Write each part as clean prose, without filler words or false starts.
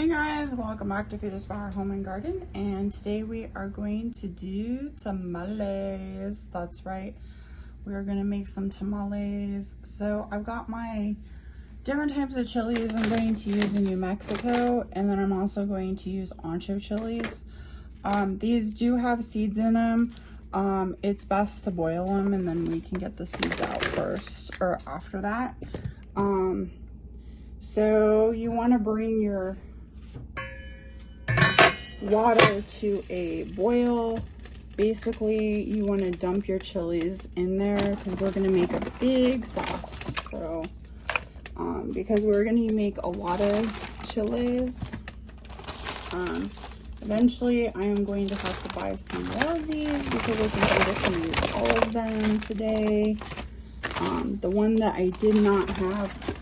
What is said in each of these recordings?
Hey guys, welcome back to Food Aspire Home and Garden, and today we are going to do tamales. That's right, we are going to make some tamales. So I've got my different types of chilies I'm going to use in New Mexico, and then I'm also going to use Ancho chilies. These do have seeds in them. It's best to boil them and then we can get the seeds out first or after that. So you want to bring your water to a boil. Basically, you want to dump your chilies in there because we're going to make a big sauce. So, because we're going to make a lot of chilies, eventually I am going to have to buy some more of these because I think I'm just going to use all of them today. The one that I did not have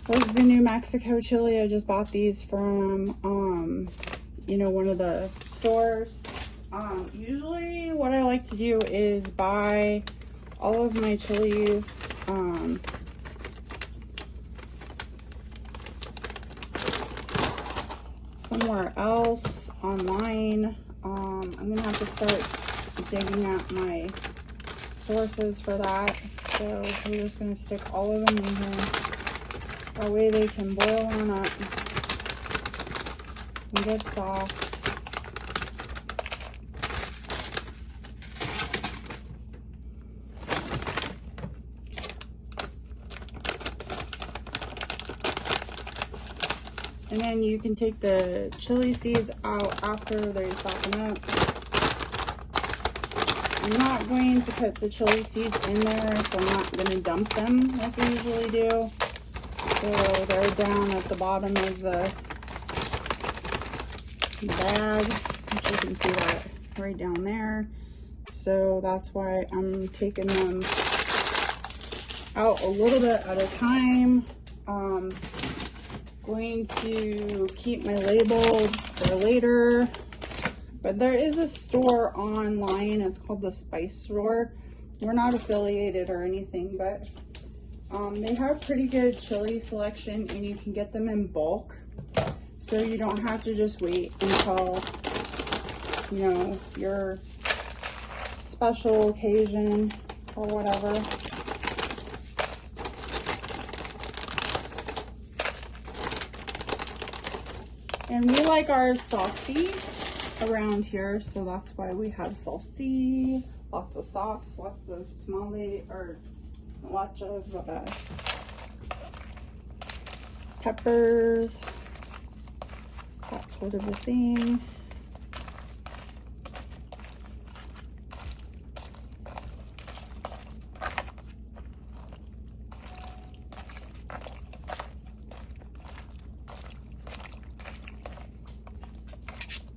was the New Mexico chili. I just bought these from, you know, one of the stores. Usually what I like to do is buy all of my chilies, somewhere else online. I'm gonna have to start digging at my sources for that. So we're just gonna stick all of them in here. That way they can boil on up and get soft. And then you can take the chili seeds out after they soften up. I'm not going to put the chili seeds in there, so I'm not going to dump them like I usually do. So they're down at the bottom of the bag, which you can see that right down there. So that's why I'm taking them out a little bit at a time. Going to keep my label for later, but there is a store online. It's called the Spice Store. We're not affiliated or anything, but they have pretty good chili selection, and you can get them in bulk, so you don't have to just wait until, you know, your special occasion or whatever. And we like ours saucy around here, so that's why we have saucy, lots of sauce, lots of tamale, or lots of peppers, that sort of a thing.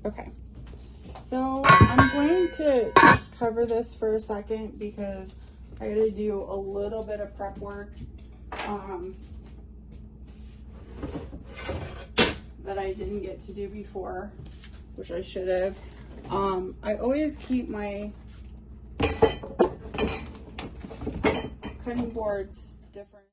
Okay, so I'm going to just cover this for a second because I gotta do a little bit of prep work that I didn't get to do before, which I should have. I always keep my cutting boards different.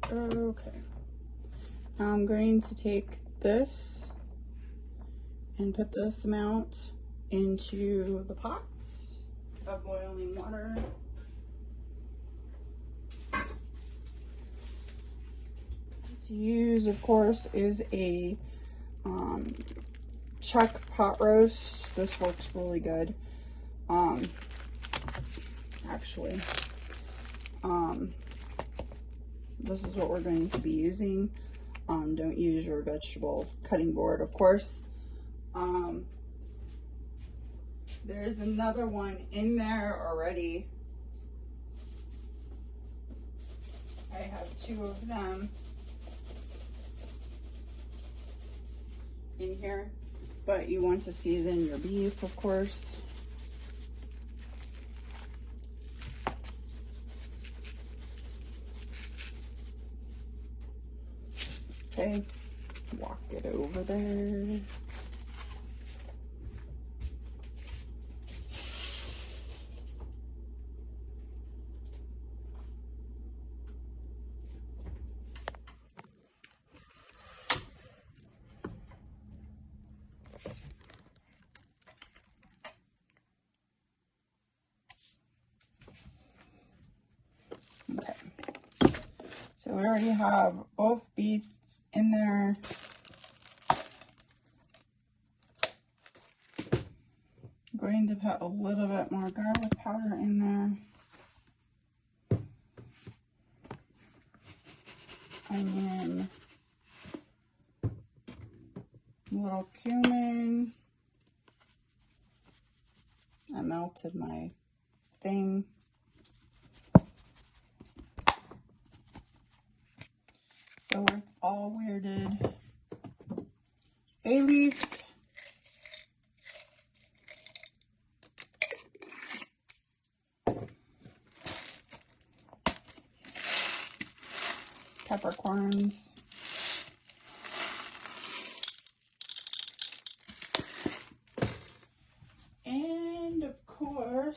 Okay. Now I'm going to take this and put this amount into the pot of boiling water. To use, of course, is a chuck pot roast. This works really good. Actually, this is what we're going to be using. Don't use your vegetable cutting board, of course. There's another one in there already. I have 2 of them in here, but you want to season your beef, of course. Okay, walk it over there. Okay, so we already have both beets in there. I'm going to put a little bit more garlic powder in there. Onion, a little cumin. I melted my thing. So it's all weirded. Bay leaf. Peppercorns. And of course,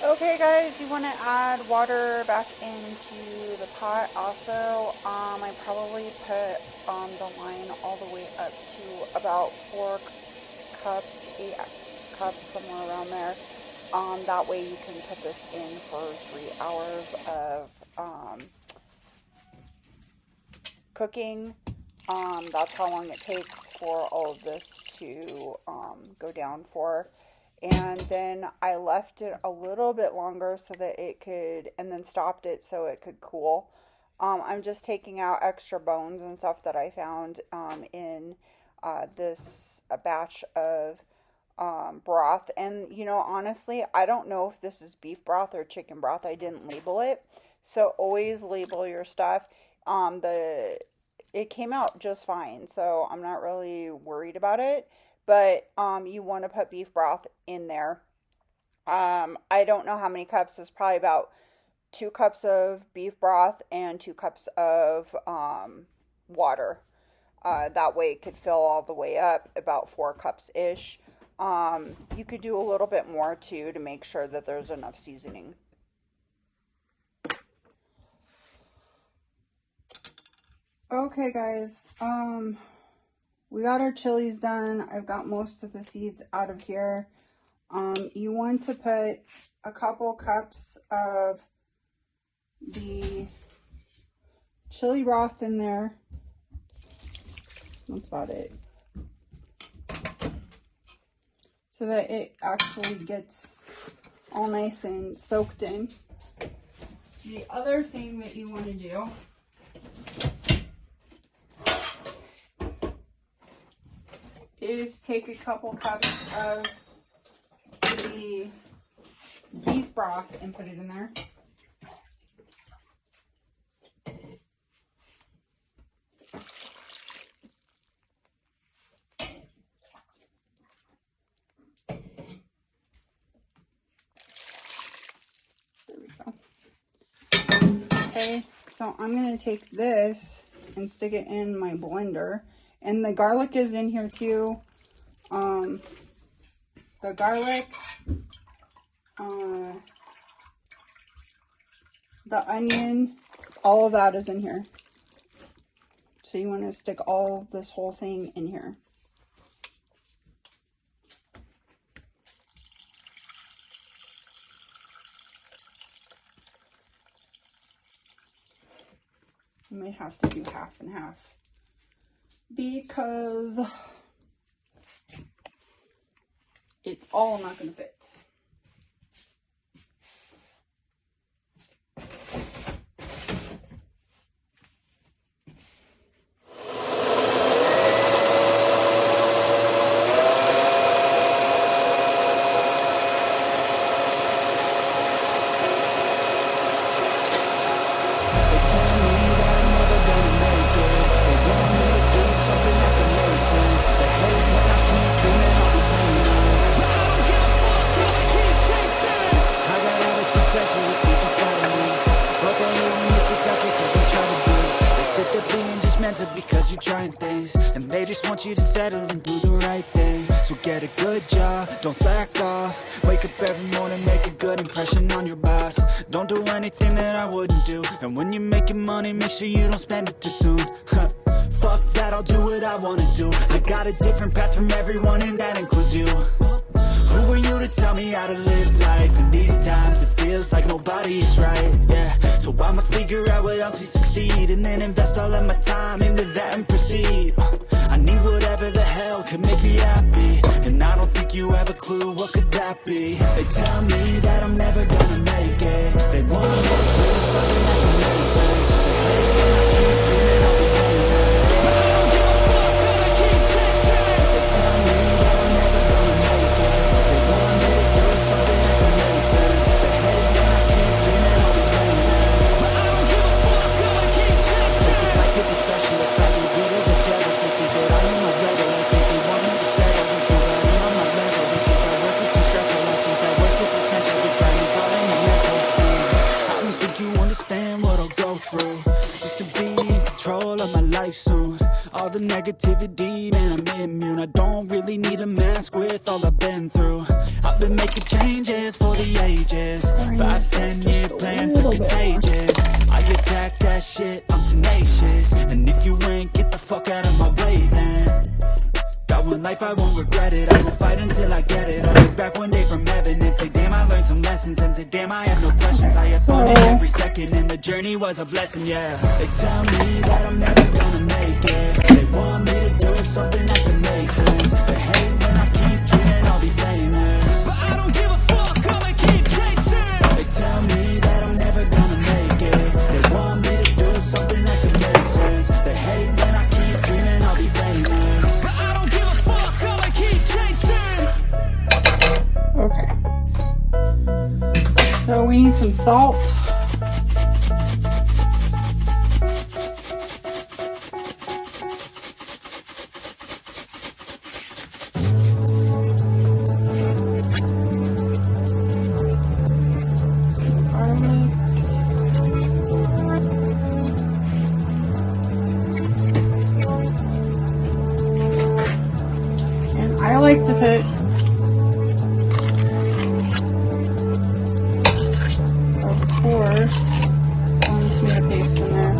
okay guys, you want to add water back into the pot also. I probably put the line all the way up to about 4 cups, 8 cups, somewhere around there. That way you can put this in for 3 hours of cooking. That's how long it takes for all of this to go down for. And then I left it a little bit longer so that it could, and then stopped it so it could cool. I'm just taking out extra bones and stuff that I found in this batch of broth. And you know, honestly, I don't know if this is beef broth or chicken broth. I didn't label it, so always label your stuff. It came out just fine, so I'm not really worried about it. But you want to put beef broth in there. I don't know how many cups. It's probably about 2 cups of beef broth and 2 cups of water. That way it could fill all the way up, about 4 cups ish. You could do a little bit more too to make sure that there's enough seasoning. Okay guys, we got our chilies done. I've got most of the seeds out of here. You want to put a couple cups of the chili broth in there. That's about it. So that it actually gets all nice and soaked in. The other thing that you want to do is take a couple cups of the beef broth and put it in there. Okay, so I'm going to take this and stick it in my blender. And the garlic is in here too. The garlic, the onion, all of that is in here. So you want to stick this whole thing in here. You may have to do half and half because it's all not going to fit. Because you're trying things and they just want you to settle and do the right thing. So get a good job, don't slack off. Wake up every morning, make a good impression on your boss. Don't do anything that I wouldn't do. And when you're making money, make sure you don't spend it too soon. Fuck that, I'll do what I wanna do. I got a different path from everyone and that includes you. Who are you to tell me how to live life? In these times it feels like nobody is right, yeah. So I'ma figure out what else we succeed and then invest all of my time into that and proceed. I need whatever the hell could make me happy, and I don't think you have a clue what could that be. They tell me that I'm never gonna make it. They want me to do something that can make sense. They hate when I keep dreaming I'll be famous, but I don't give a fuck, gonna keep chasing. They tell me that I'm never gonna make it. They want me to do something that can make sense. They hate when I keep dreaming I'll be famous, but I don't give a fuck, gonna keep chasing. It's like it's special if I do good or the devil's like they did. I'm in my rebel like they want me to settle. There's nobody on my level. They think that work is too stressful. I think that work is essential. The grind is all in the mental. I don't think you understand what I'll go through just to be in control of my life soon. All the negativity, man, I'm immune. I don't really need a mask with all I've been through. I've been making changes for the ages. 5-10 year plans are contagious. I attack that shit, I'm tenacious. And if you ain't, get the fuck out of my way then. Got one life, I won't regret it. I will fight until I get it. I'll look back one day from heaven and say, damn, I learned some lessons. And say, damn, I have no questions. I had fun in every second and the journey was a blessing, yeah. They tell me that I'm never gonna make it. They want me to do something that can make sense. They hate when I keep dreaming I'll be famous, but I don't give a fuck, I'ma keep chasing. They tell me that I'm never gonna make it. They want me to do something that can make sense. They hate when I keep dreaming I'll be famous, but I don't give a fuck, I'ma keep chasing. Okay. So we need some salt. Some garlic. And I like to put some tomato paste in there.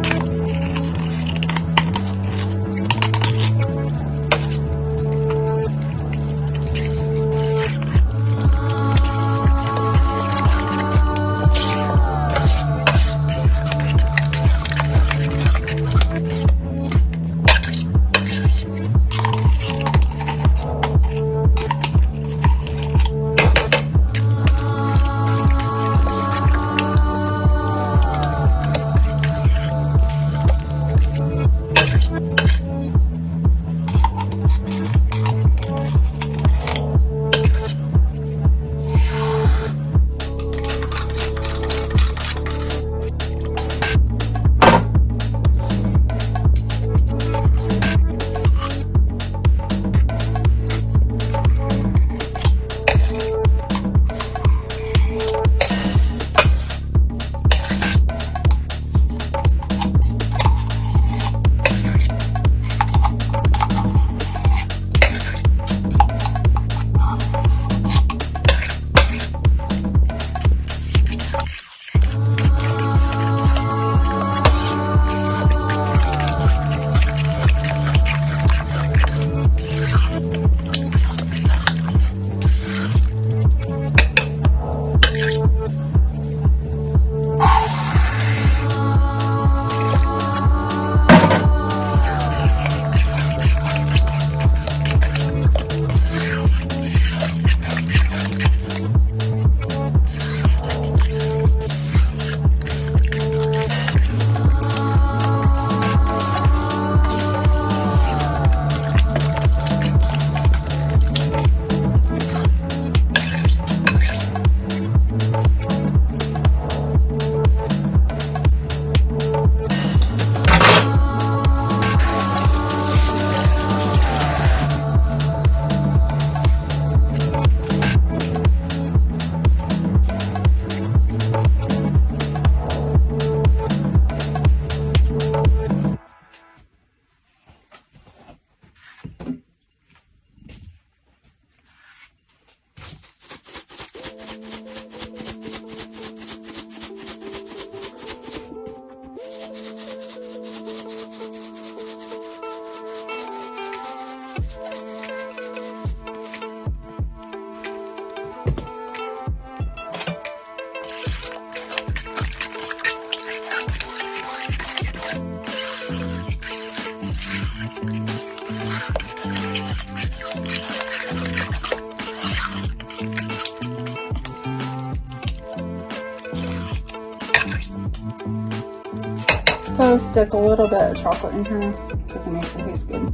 also stick a little bit of chocolate in here because it makes it taste good.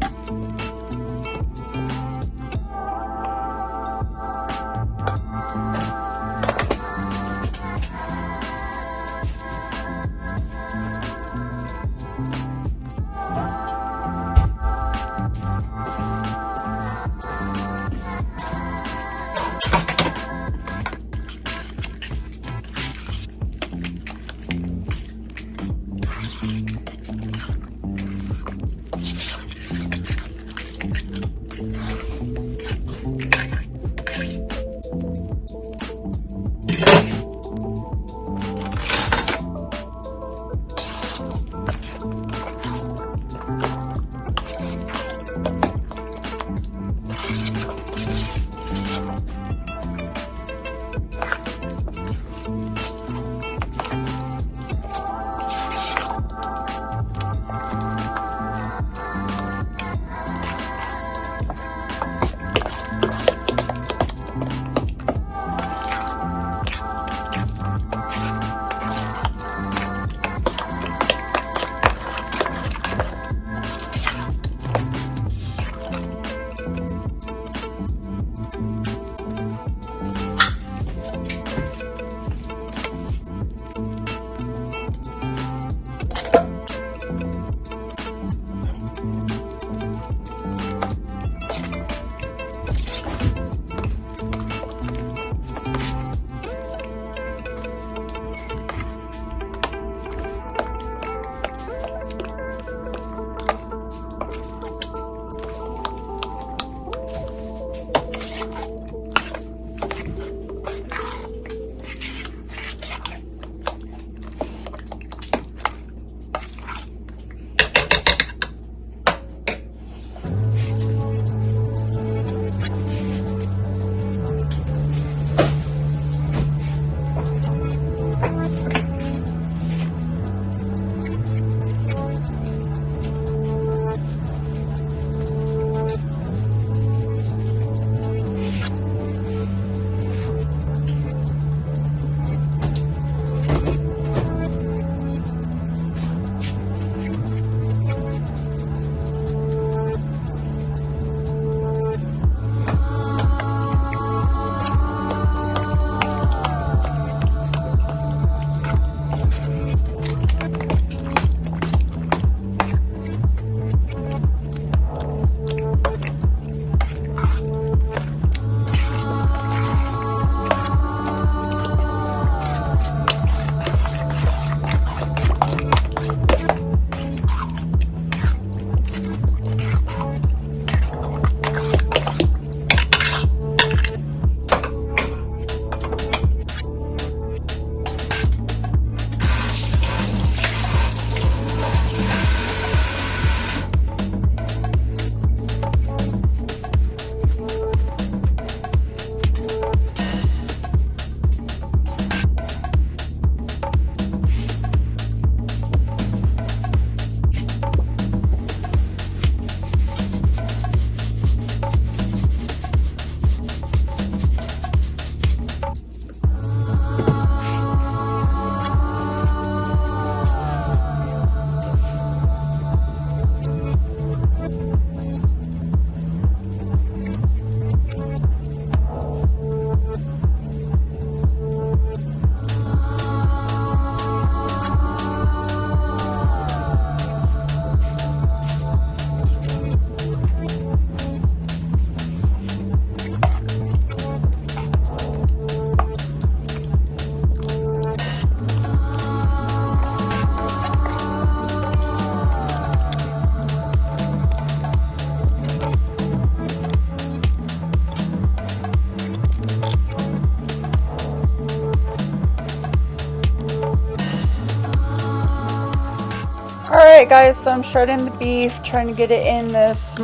Alright guys, so I'm shredding the beef, trying to get it in this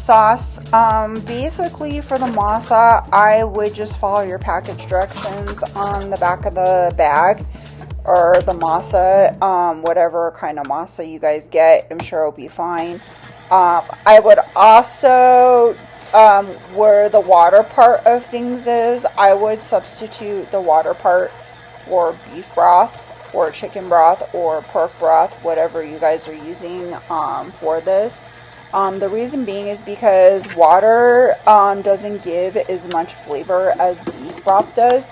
sauce. Basically for the masa, I would just follow your package directions on the back of the bag, or the masa, whatever kind of masa you guys get, I'm sure it'll be fine. I would also, where the water part of things is, I would substitute the water part for beef broth. or chicken broth or pork broth, whatever you guys are using for this. The reason being is because water doesn't give as much flavor as beef broth does,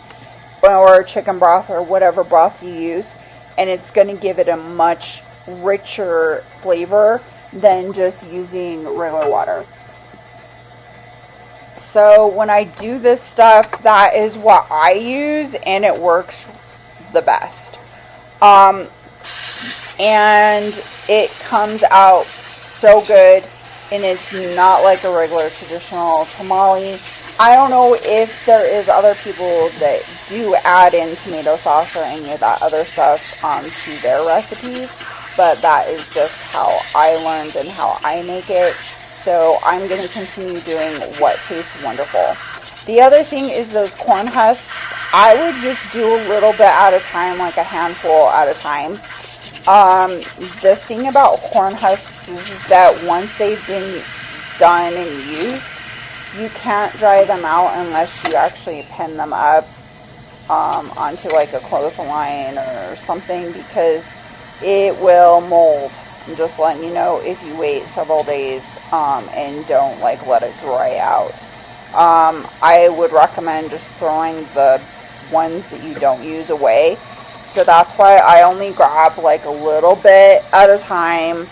or chicken broth, or whatever broth you use, and it's going to give it a much richer flavor than just using regular water. So when I do this stuff, that is what I use, and it works the best. And it comes out so good, and it's not like a regular traditional tamale. I don't know if there is other people that do add in tomato sauce or any of that other stuff to their recipes, but that is just how I learned and how I make it. So I'm going to continue doing what tastes wonderful. The other thing is those corn husks. I would just do a little bit at a time, like a handful at a time. The thing about corn husks is that once they've been done and used, you can't dry them out unless you actually pin them up onto like a clothesline or something, because it will mold. I'm just letting you know if you wait several days and don't like let it dry out. I would recommend just throwing the ones that you don't use away. So that's why I only grab like a little bit at a time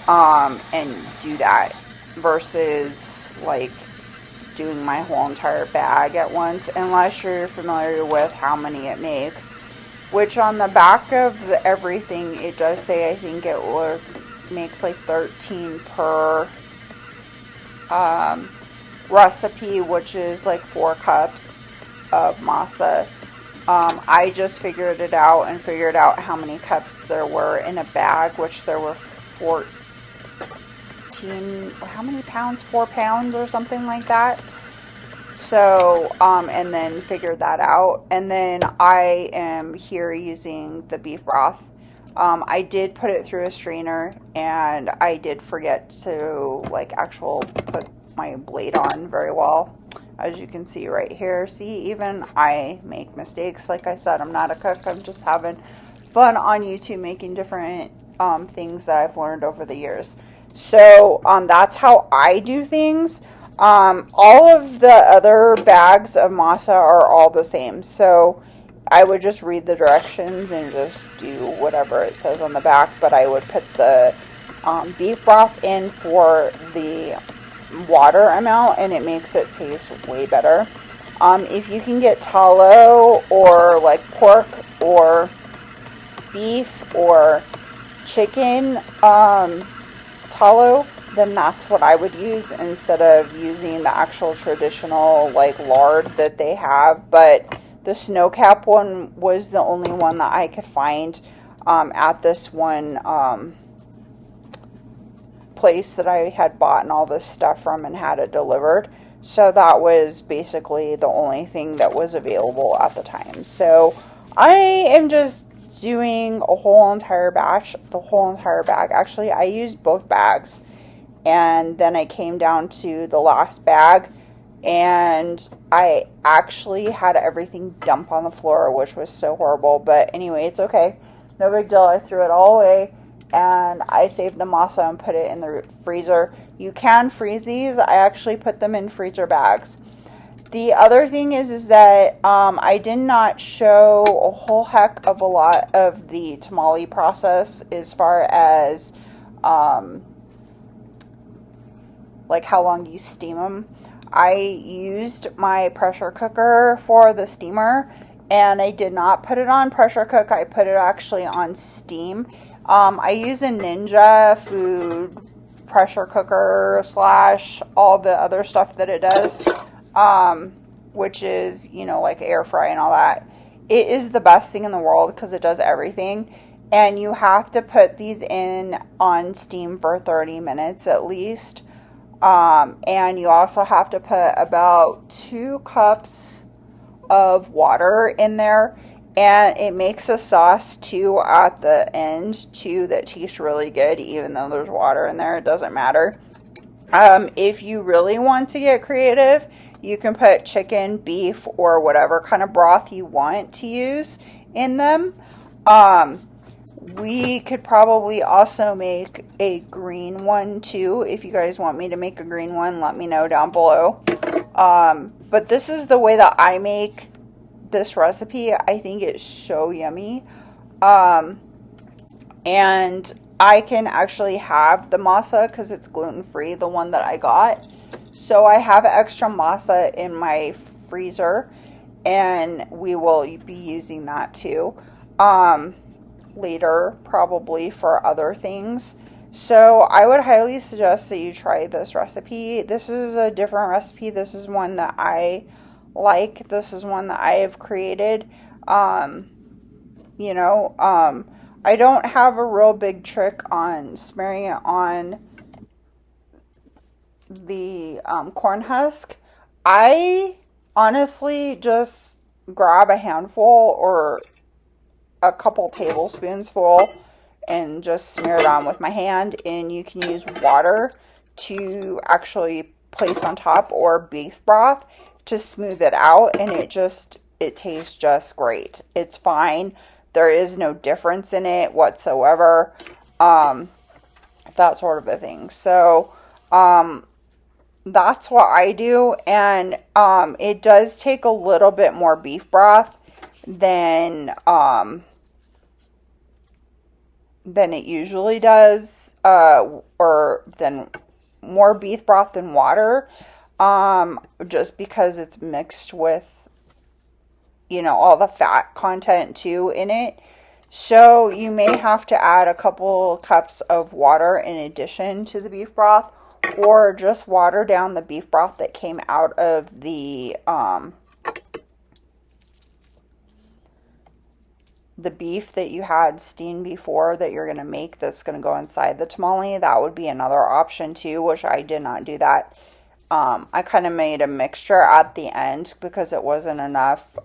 and do that, versus like doing my whole entire bag at once, unless you're familiar with how many it makes. Which on the back of everything, it does say, I think it makes like 13 per recipe, which is like 4 cups of masa. I just figured it out and figured out how many cups there were in a bag, which there were 14, how many pounds? 4 pounds or something like that. So, and then figured that out. And then I am here using the beef broth. I did put it through a strainer, and I did forget to like put my blade on very well. As you can see right here. See, even I make mistakes. Like I said, I'm not a cook. I'm just having fun on YouTube making different things that I've learned over the years. So that's how I do things. All of the other bags of masa are all the same. So I would just read the directions and just do whatever it says on the back. But I would put the beef broth in for the water amount, and it makes it taste way better. If you can get tallow or like pork or beef or chicken tallow, then that's what I would use instead of using the actual traditional like lard that they have. But the snowcap one was the only one that I could find at this one place that I had bought all this stuff from and had it delivered. So that was basically the only thing that was available at the time. So I am just doing a whole entire batch, the whole entire bag. Actually, I used both bags, and then I came down to the last bag, and I actually had everything dump on the floor, which was so horrible. But anyway, it's okay. No big deal. I threw it all away. And I saved the masa and put it in the freezer. You can freeze these. I actually put them in freezer bags. The other thing is that I did not show a whole heck of a lot of the tamale process as far as like how long you steam them. I used my pressure cooker for the steamer, and I did not put it on pressure cook. I put it actually on steam. I use a Ninja food pressure cooker / all the other stuff that it does, which is, you know, like air fry and all that. It is the best thing in the world because it does everything. And you have to put these in on steam for 30 minutes at least. And you also have to put about 2 cups of water in there. And it makes a sauce too at the end too that tastes really good, even though there's water in there. It doesn't matter. If you really want to get creative, you can put chicken, beef, or whatever kind of broth you want to use in them. We could probably also make a green one too. If you guys want me to make a green one, let me know down below. But this is the way that I make this recipe. I think it's so yummy. And I can actually have the masa because it's gluten-free, the one that I got. So I have extra masa in my freezer, and we will be using that too. Later, probably for other things. So I would highly suggest that you try this recipe. This is a different recipe. This is one that I like. This is one that I have created. I don't have a real big trick on smearing it on the corn husk. I honestly just grab a handful or a couple tablespoons full and just smear it on with my hand, and you can use water to actually place on top or beef broth to smooth it out, and it tastes just great. It's fine. There is no difference in it whatsoever. That sort of a thing. So that's what I do, and it does take a little bit more beef broth than it usually does, or than more beef broth than water, just because it's mixed with, all the fat content too in it. So you may have to add a couple cups of water in addition to the beef broth, or just water down the beef broth that came out of the beef that you had steamed before that you're going to make that's going to go inside the tamale. That would be another option too, which I did not do that. I kind of made a mixture at the end because it wasn't enough.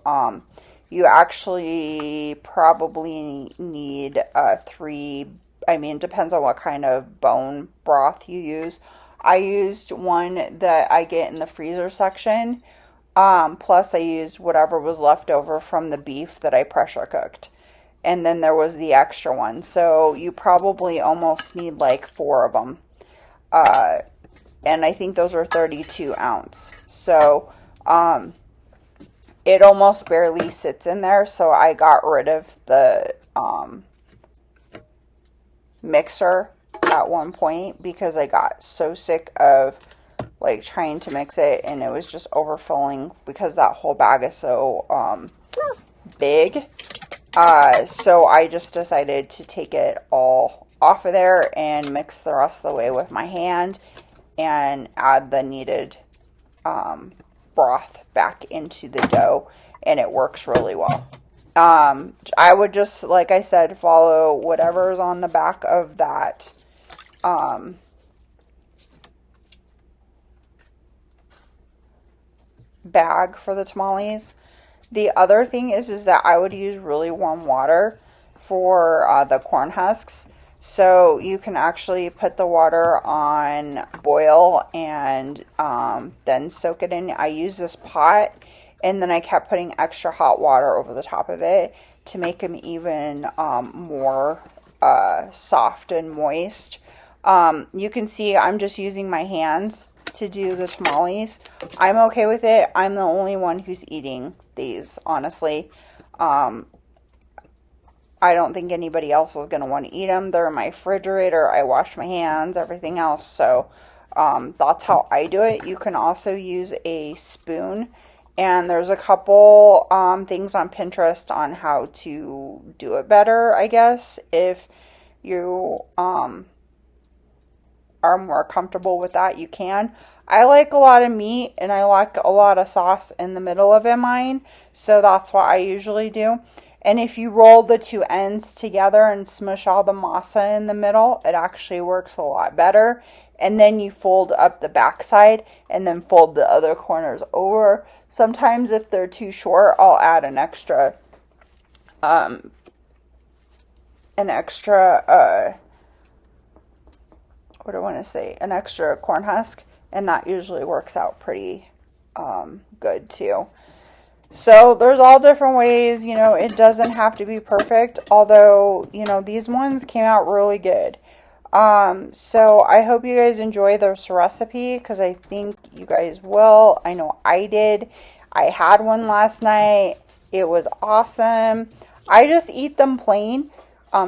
You actually probably need it depends on what kind of bone broth you use. I used one that I get in the freezer section. Plus I used whatever was left over from the beef that I pressure cooked. And then there was the extra one. So you probably almost need like 4 of them. And I think those are 32 ounce. So, it almost barely sits in there. So I got rid of the, mixer at one point because I got so sick of like trying to mix it, and it was just overfilling because that whole bag is so, big. So I just decided to take it all off of there and mix the rest of the way with my hand and add the needed broth back into the dough, and it works really well. I would just, like I said, follow whatever's on the back of that bag for the tamales. The other thing is that I would use really warm water for the corn husks. So you can actually put the water on boil and then soak it in. I use this pot, and then I kept putting extra hot water over the top of it to make them even more soft and moist. You can see I'm just using my hands to do the tamales. I'm okay with it. I'm the only one who's eating these, honestly. I don't think anybody else is going to want to eat them. They're in my refrigerator. I wash my hands, everything else. So that's how I do it. You can also use a spoon. And there's a couple things on Pinterest on how to do it better, I guess, if you are more comfortable with that, you can. I like a lot of meat, and I like a lot of sauce in the middle of mine, so that's what I usually do. And if you roll the two ends together and smush all the masa in the middle, it actually works a lot better. And then you fold up the back side and then fold the other corners over. Sometimes if they're too short, I'll add an extra an extra corn husk, and that usually works out pretty good too. So there's all different ways, you know, it doesn't have to be perfect, although, you know, these ones came out really good. So I hope you guys enjoy this recipe because I think you guys will. I know I did. I had one last night. It was awesome. I just eat them plain.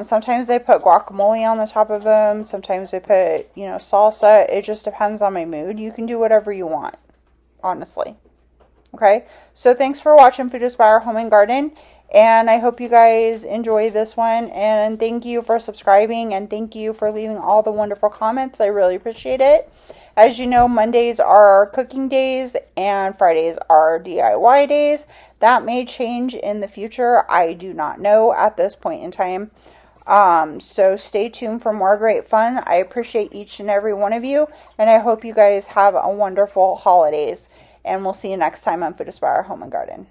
Sometimes I put guacamole on the top of them. Sometimes I put, you know, salsa. It just depends on my mood. You can do whatever you want, honestly. Okay, so thanks for watching Food Aspire Home and Garden, and I hope you guys enjoy this one, and thank you for subscribing, and thank you for leaving all the wonderful comments. I really appreciate it. As you know, Mondays are our cooking days, and Fridays are DIY days. That may change in the future. I do not know at this point in time. So stay tuned for more great fun. I appreciate each and every one of you, and I hope you guys have a wonderful holidays. And we'll see you next time on Food Aspire Home and Garden.